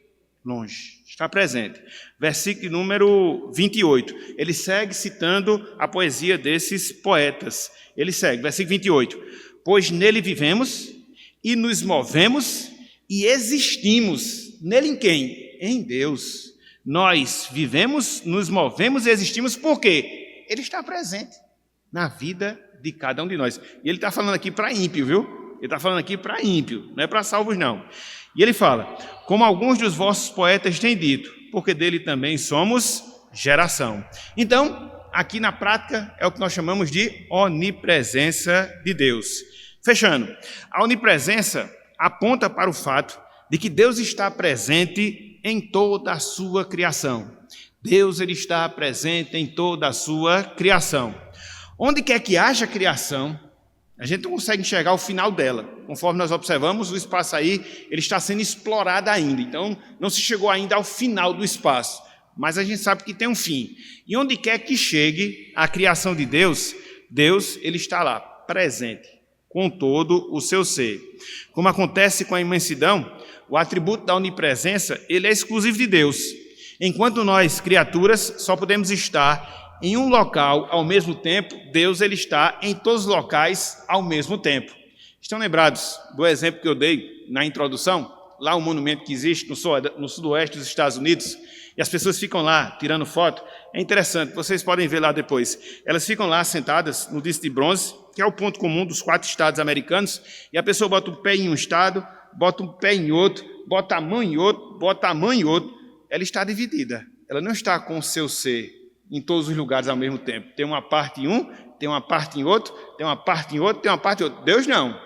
longe. Está presente. Versículo número 28. Ele segue citando a poesia desses poetas. Ele segue, versículo 28. Pois nele vivemos e nos movemos e existimos. Nele em quem? Em Deus. Nós vivemos, nos movemos e existimos por quê? Ele está presente na vida de cada um de nós. E ele está falando aqui para ímpio, viu? Ele está falando aqui para ímpio, não é para salvos, não. E ele fala, como alguns dos vossos poetas têm dito, porque dele também somos geração. Então, aqui na prática, é o que nós chamamos de onipresença de Deus. Fechando, a onipresença aponta para o fato de que Deus está presente em toda a sua criação. Deus, ele está presente em toda a sua criação. Onde quer que haja criação, a gente não consegue enxergar o final dela. Conforme nós observamos, o espaço aí, ele está sendo explorado ainda. Então, não se chegou ainda ao final do espaço. Mas a gente sabe que tem um fim. E onde quer que chegue a criação de Deus, Deus, ele está lá, presente, com todo o seu ser. Como acontece com a imensidão, o atributo da onipresença, ele é exclusivo de Deus. Enquanto nós, criaturas, só podemos estar em um local ao mesmo tempo, Deus, ele está em todos os locais ao mesmo tempo. Estão lembrados do exemplo que eu dei na introdução? Lá um monumento que existe no sudoeste dos Estados Unidos, e as pessoas ficam lá tirando foto. É interessante, vocês podem ver lá depois. Elas ficam lá sentadas no disco de bronze, que é o ponto comum dos 4 estados americanos, e a pessoa bota um pé em um estado, bota um pé em outro, bota a mão em outro, bota a mão em outro. Ela está dividida, ela não está com o seu ser em todos os lugares ao mesmo tempo. Tem uma parte em um, tem uma parte em outro, tem uma parte em outro, tem uma parte em outro. Deus não.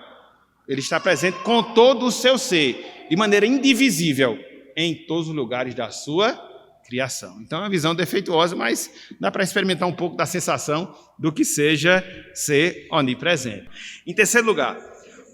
Ele está presente com todo o seu ser, de maneira indivisível, em todos os lugares da sua criação. Então é uma visão defeituosa, mas dá para experimentar um pouco da sensação do que seja ser onipresente. Em terceiro lugar,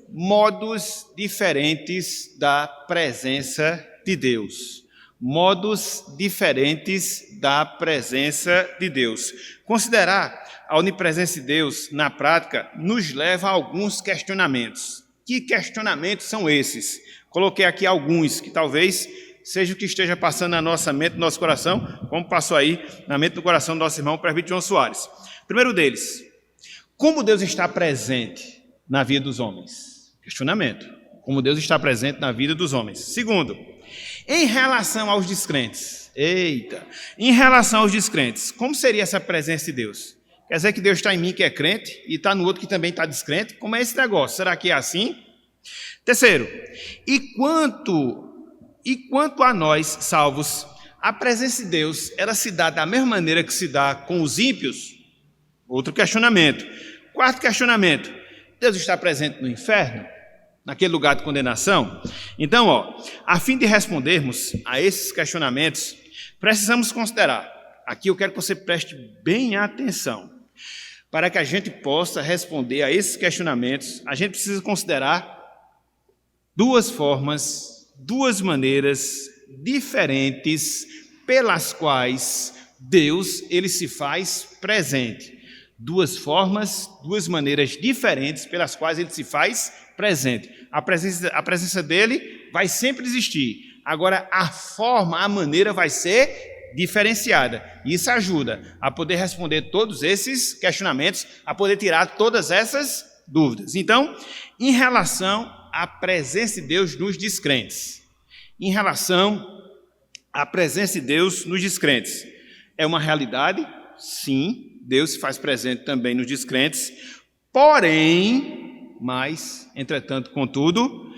modos diferentes da presença de Deus. Modos diferentes da presença de Deus. Considerar a onipresença de Deus na prática nos leva a alguns questionamentos. Que questionamentos são esses? Coloquei aqui alguns que talvez seja o que esteja passando na nossa mente, no nosso coração, como passou aí na mente do coração do nosso irmão presbítero João Soares. Primeiro deles, como Deus está presente na vida dos homens? Questionamento. Como Deus está presente na vida dos homens. Segundo, em relação aos descrentes. Em relação aos descrentes, como seria essa presença de Deus? Quer dizer que Deus está em mim, que é crente, e está no outro que também está descrente? Como é esse negócio? Será que é assim? Terceiro, e quanto a nós, salvos, a presença de Deus, ela se dá da mesma maneira que se dá com os ímpios? Outro questionamento. Quarto questionamento, Deus está presente no inferno? Naquele lugar de condenação? Então, a fim de respondermos a esses questionamentos, precisamos considerar, aqui eu quero que você preste bem atenção, para que a gente possa responder a esses questionamentos, a gente precisa considerar duas formas, duas maneiras diferentes pelas quais Deus ele se faz presente. Duas formas, duas maneiras diferentes pelas quais ele se faz presente. A presença dele vai sempre existir. Agora, a forma, a maneira vai ser diferenciada. Isso ajuda a poder responder todos esses questionamentos, a poder tirar todas essas dúvidas. Então, em relação à presença de Deus nos descrentes. Em relação à presença de Deus nos descrentes. É uma realidade? Sim. Deus se faz presente também nos descrentes, porém, entretanto, contudo,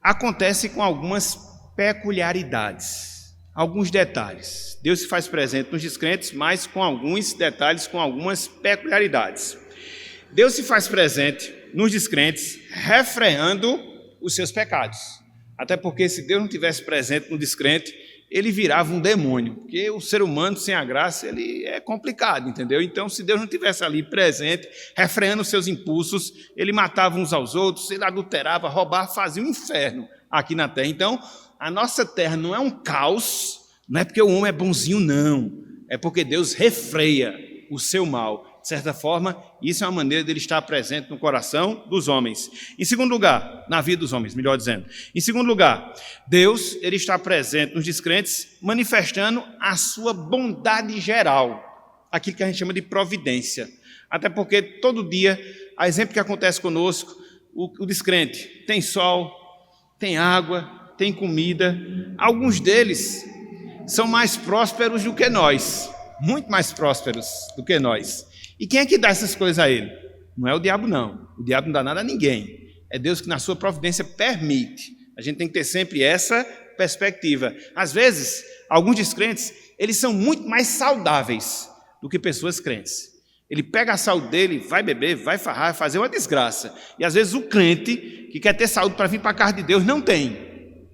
acontece com algumas peculiaridades, alguns detalhes. Deus se faz presente nos descrentes, mas com alguns detalhes, com algumas peculiaridades. Deus se faz presente nos descrentes, refreando os seus pecados. Até porque se Deus não tivesse presente no descrente, ele virava um demônio, porque o ser humano sem a graça, ele é complicado, entendeu? Então, se Deus não tivesse ali presente, refreando os seus impulsos, ele matava uns aos outros, ele adulterava, roubava, fazia um inferno aqui na terra. Então, a nossa terra não é um caos, não é porque o homem é bonzinho, não. É porque Deus refreia o seu mal. De certa forma, isso é uma maneira dele estar presente no coração dos homens. Em segundo lugar, na vida dos homens, melhor dizendo. Em segundo lugar, Deus ele está presente nos descrentes, manifestando a sua bondade geral, aquilo que a gente chama de providência. Até porque todo dia, a exemplo que acontece conosco, o descrente tem sol, tem água, tem comida. Alguns deles são mais prósperos do que nós, muito mais prósperos do que nós. E quem é que dá essas coisas a ele? Não é o diabo, não. O diabo não dá nada a ninguém. É Deus que, na sua providência, permite. A gente tem que ter sempre essa perspectiva. Às vezes, alguns descrentes, eles são muito mais saudáveis do que pessoas crentes. Ele pega a saúde dele, vai beber, vai farrar, vai fazer uma desgraça. E, às vezes, o crente, que quer ter saúde para vir para a casa de Deus, não tem.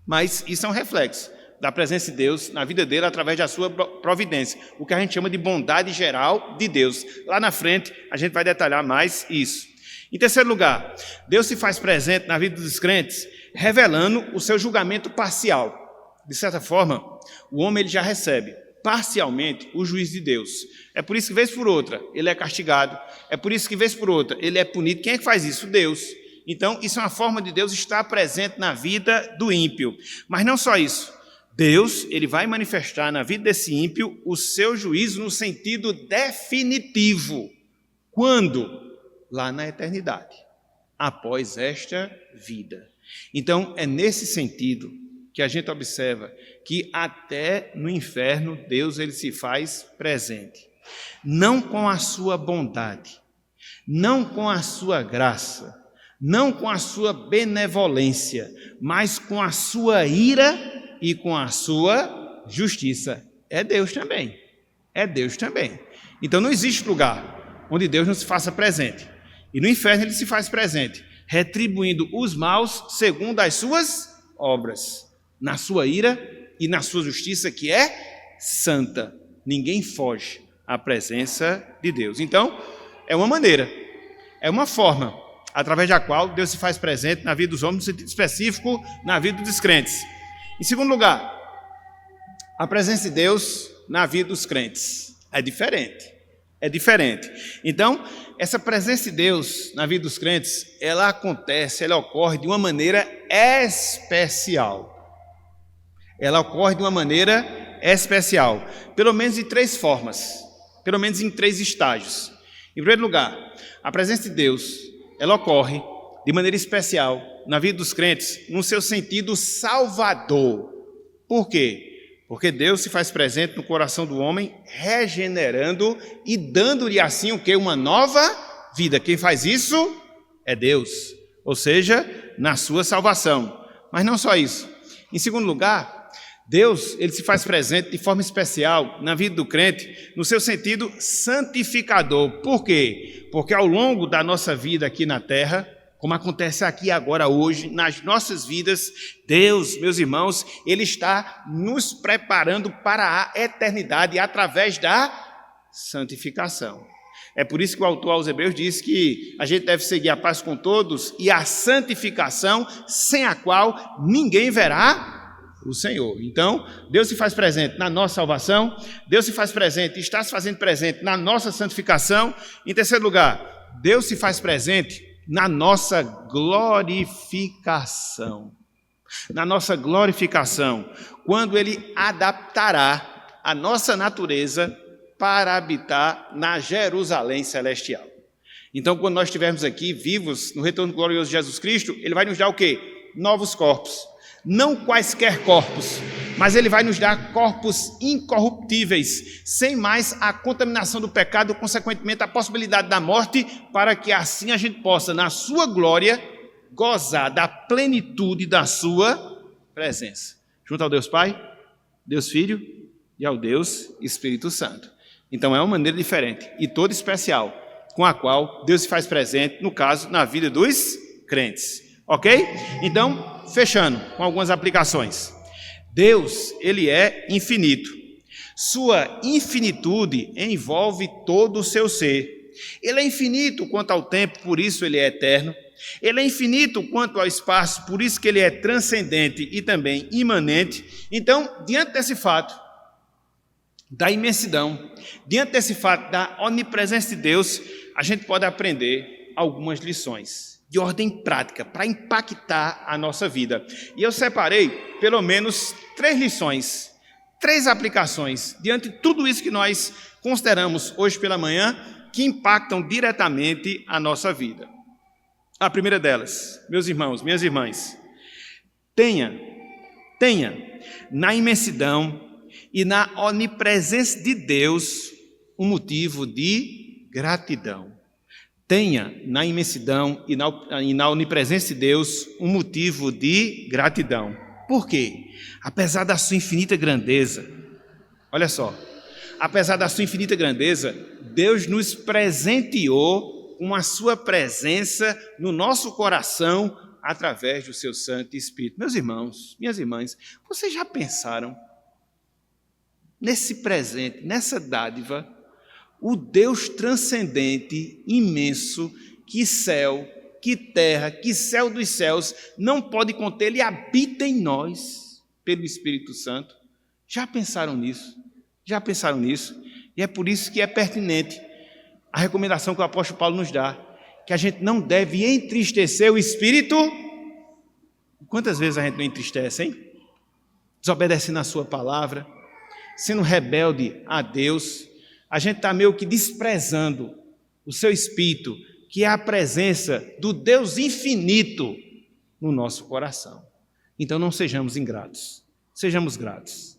Mas isso é um reflexo da presença de Deus na vida dele através da sua providência, o que a gente chama de bondade geral de Deus. Lá na frente a gente vai detalhar mais isso. Em terceiro lugar, Deus se faz presente na vida dos crentes, revelando o seu julgamento parcial. De certa forma, o homem ele já recebe parcialmente o juízo de Deus. É por isso que, vez por outra, ele é castigado. É por isso que, vez por outra, ele é punido. Quem é que faz isso? Deus. Então, isso é uma forma de Deus estar presente na vida do ímpio. Mas não só isso. Deus ele vai manifestar na vida desse ímpio o seu juízo no sentido definitivo. Quando? Lá na eternidade, após esta vida. Então, é nesse sentido que a gente observa que até no inferno Deus ele se faz presente. Não com a sua bondade, não com a sua graça, não com a sua benevolência, mas com a sua ira e com a sua justiça. É Deus também. É Deus também. Então não existe lugar onde Deus não se faça presente. E no inferno ele se faz presente, retribuindo os maus segundo as suas obras, na sua ira e na sua justiça que é santa. Ninguém foge à presença de Deus. Então, é uma maneira, é uma forma através da qual Deus se faz presente na vida dos homens, no sentido específico, na vida dos crentes. Em segundo lugar, a presença de Deus na vida dos crentes é diferente. É diferente. Então, essa presença de Deus na vida dos crentes, ela acontece, ela ocorre de uma maneira especial. Ela ocorre de uma maneira especial, pelo menos em 3 formas, pelo menos em 3 estágios. Em primeiro lugar, a presença de Deus, ela ocorre de maneira especial na vida dos crentes, no seu sentido salvador. Por quê? Porque Deus se faz presente no coração do homem, regenerando e dando-lhe assim o quê? Uma nova vida. Quem faz isso é Deus, ou seja, na sua salvação. Mas não só isso. Em segundo lugar, Deus, ele se faz presente de forma especial na vida do crente, no seu sentido santificador. Por quê? Porque ao longo da nossa vida aqui na terra, como acontece aqui agora hoje, nas nossas vidas, Deus, meus irmãos, Ele está nos preparando para a eternidade através da santificação. É por isso que o autor aos Hebreus diz que a gente deve seguir a paz com todos e a santificação, sem a qual ninguém verá o Senhor. Então, Deus se faz presente na nossa salvação, Deus se faz presente, está se fazendo presente na nossa santificação. Em terceiro lugar, Deus se faz presente na nossa glorificação. Na nossa glorificação, quando Ele adaptará a nossa natureza para habitar na Jerusalém celestial. Então, quando nós estivermos aqui vivos no retorno glorioso de Jesus Cristo, Ele vai nos dar o quê? Novos corpos. Não quaisquer corpos, mas Ele vai nos dar corpos incorruptíveis, sem mais a contaminação do pecado, consequentemente a possibilidade da morte, para que assim a gente possa, na sua glória, gozar da plenitude da sua presença. Junto ao Deus Pai, Deus Filho e ao Deus Espírito Santo. Então é uma maneira diferente e toda especial, com a qual Deus se faz presente, no caso, na vida dos crentes. Ok? Então, fechando com algumas aplicações. Deus, Ele é infinito. Sua infinitude envolve todo o seu ser. Ele é infinito quanto ao tempo, por isso Ele é eterno. Ele é infinito quanto ao espaço, por isso que Ele é transcendente e também imanente. Então, diante desse fato da imensidão, diante desse fato da onipresença de Deus, a gente pode aprender algumas lições de ordem prática, para impactar a nossa vida. E eu separei pelo menos 3 lições, 3 aplicações, diante de tudo isso que nós consideramos hoje pela manhã, que impactam diretamente a nossa vida. A primeira delas, meus irmãos, minhas irmãs, tenha na imensidão e na onipresença de Deus um motivo de gratidão. Tenha na imensidão e na onipresença de Deus um motivo de gratidão. Por quê? Apesar da sua infinita grandeza, olha só, apesar da sua infinita grandeza, Deus nos presenteou com a sua presença no nosso coração através do seu Santo Espírito. Meus irmãos, minhas irmãs, vocês já pensaram nesse presente, nessa dádiva, o Deus transcendente, imenso, que céu, que terra, que céu dos céus não pode conter, Ele habita em nós pelo Espírito Santo. Já pensaram nisso? Já pensaram nisso? E é por isso que é pertinente a recomendação que o apóstolo Paulo nos dá, que a gente não deve entristecer o Espírito. Quantas vezes a gente não entristece, hein? Desobedecendo a sua palavra, sendo rebelde a Deus, a gente está meio que desprezando o seu Espírito, que é a presença do Deus infinito no nosso coração. Então não sejamos ingratos, sejamos gratos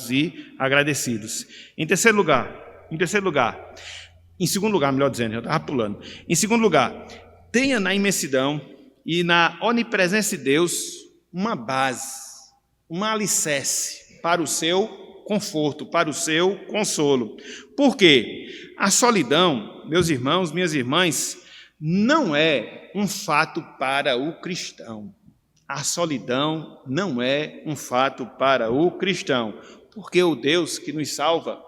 e agradecidos. Em segundo lugar, melhor dizendo, eu estava pulando. Em segundo lugar, tenha na imensidão e na onipresença de Deus uma base, uma alicerce para o seu conforto, para o seu consolo. Por quê? A solidão, meus irmãos, minhas irmãs, não é um fato para o cristão. a solidão não é um fato para o cristão, porque o Deus que nos salva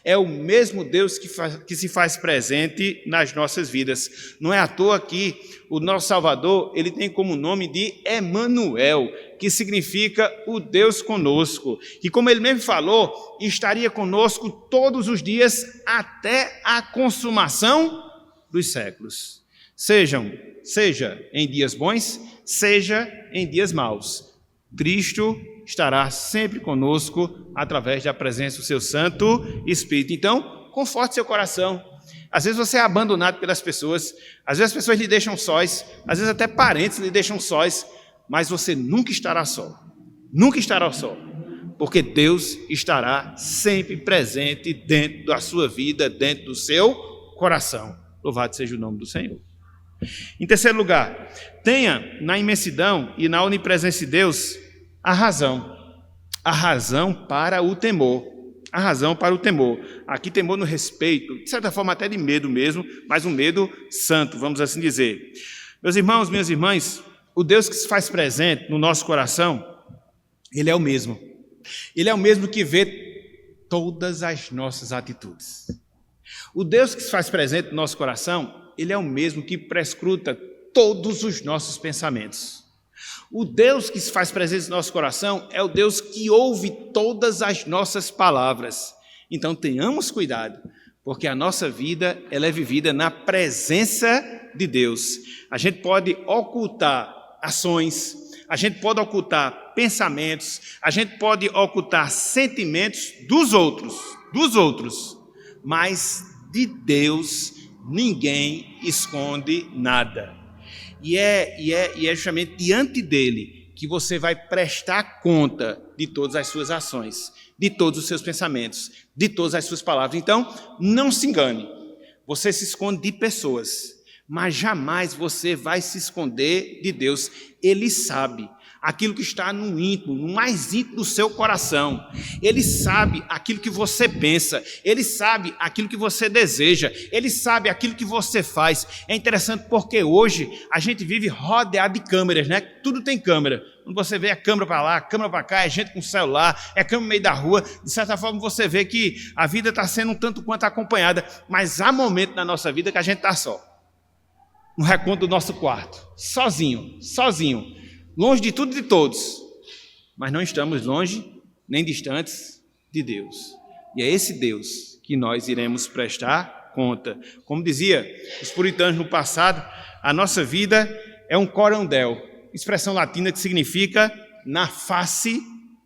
é o mesmo Deus que se faz presente nas nossas vidas. Não é à toa que o nosso Salvador, ele tem como nome de Emanuel, que significa o Deus conosco. E como ele mesmo falou, estaria conosco todos os dias até a consumação dos séculos. Seja em dias bons, seja em dias maus. Cristo estará sempre conosco através da presença do seu Santo Espírito. Então, conforte seu coração. Às vezes você é abandonado pelas pessoas, às vezes as pessoas lhe deixam sós, às vezes até parentes lhe deixam sós, mas você nunca estará só. Nunca estará só, porque Deus estará sempre presente dentro da sua vida, dentro do seu coração. Louvado seja o nome do Senhor. Em terceiro lugar, tenha na imensidão e na onipresença de Deus a razão para o temor. A razão para o temor. Aqui temor no respeito, de certa forma até de medo mesmo, mas um medo santo, vamos assim dizer. Meus irmãos, minhas irmãs, o Deus que se faz presente no nosso coração, Ele é o mesmo. Ele é o mesmo que vê todas as nossas atitudes. O Deus que se faz presente no nosso coração, Ele é o mesmo que prescruta todos os nossos pensamentos. O Deus que se faz presente no nosso coração é o Deus que ouve todas as nossas palavras. Então tenhamos cuidado, porque a nossa vida ela é vivida na presença de Deus. A gente pode ocultar ações, a gente pode ocultar pensamentos, a gente pode ocultar sentimentos dos outros, mas de Deus ninguém esconde nada. E é justamente diante dele que você vai prestar conta de todas as suas ações, de todos os seus pensamentos, de todas as suas palavras. Então, não se engane. Você se esconde de pessoas, mas jamais você vai se esconder de Deus. Ele sabe aquilo que está no íntimo, no mais íntimo do seu coração. Ele sabe aquilo que você pensa, ele sabe aquilo que você deseja, ele sabe aquilo que você faz. É interessante porque hoje a gente vive rodeado de câmeras, né? Tudo tem câmera. Quando você vê a câmera para lá, a câmera para cá, é gente com celular, é câmera no meio da rua. De certa forma você vê que a vida está sendo um tanto quanto acompanhada, mas há momentos na nossa vida que a gente está só. No recanto do nosso quarto, sozinho, longe de tudo e de todos, mas não estamos longe nem distantes de Deus. E é esse Deus que nós iremos prestar conta. Como dizia os puritanos no passado, a nossa vida é um corandel, expressão latina que significa na face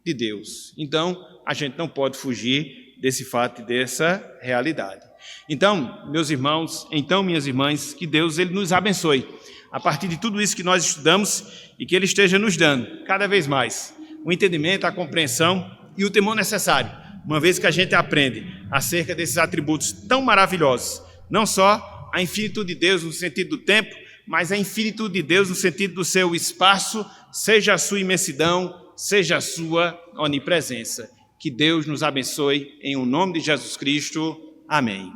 de Deus. Então, a gente não pode fugir desse fato e dessa realidade. Então, meus irmãos, minhas irmãs, que Deus ele nos abençoe a partir de tudo isso que nós estudamos e que Ele esteja nos dando cada vez mais o entendimento, a compreensão e o temor necessário, uma vez que a gente aprende acerca desses atributos tão maravilhosos, não só a infinitude de Deus no sentido do tempo, mas a infinitude de Deus no sentido do seu espaço, seja a sua imensidão, seja a sua onipresença. Que Deus nos abençoe em o nome de Jesus Cristo. Amém.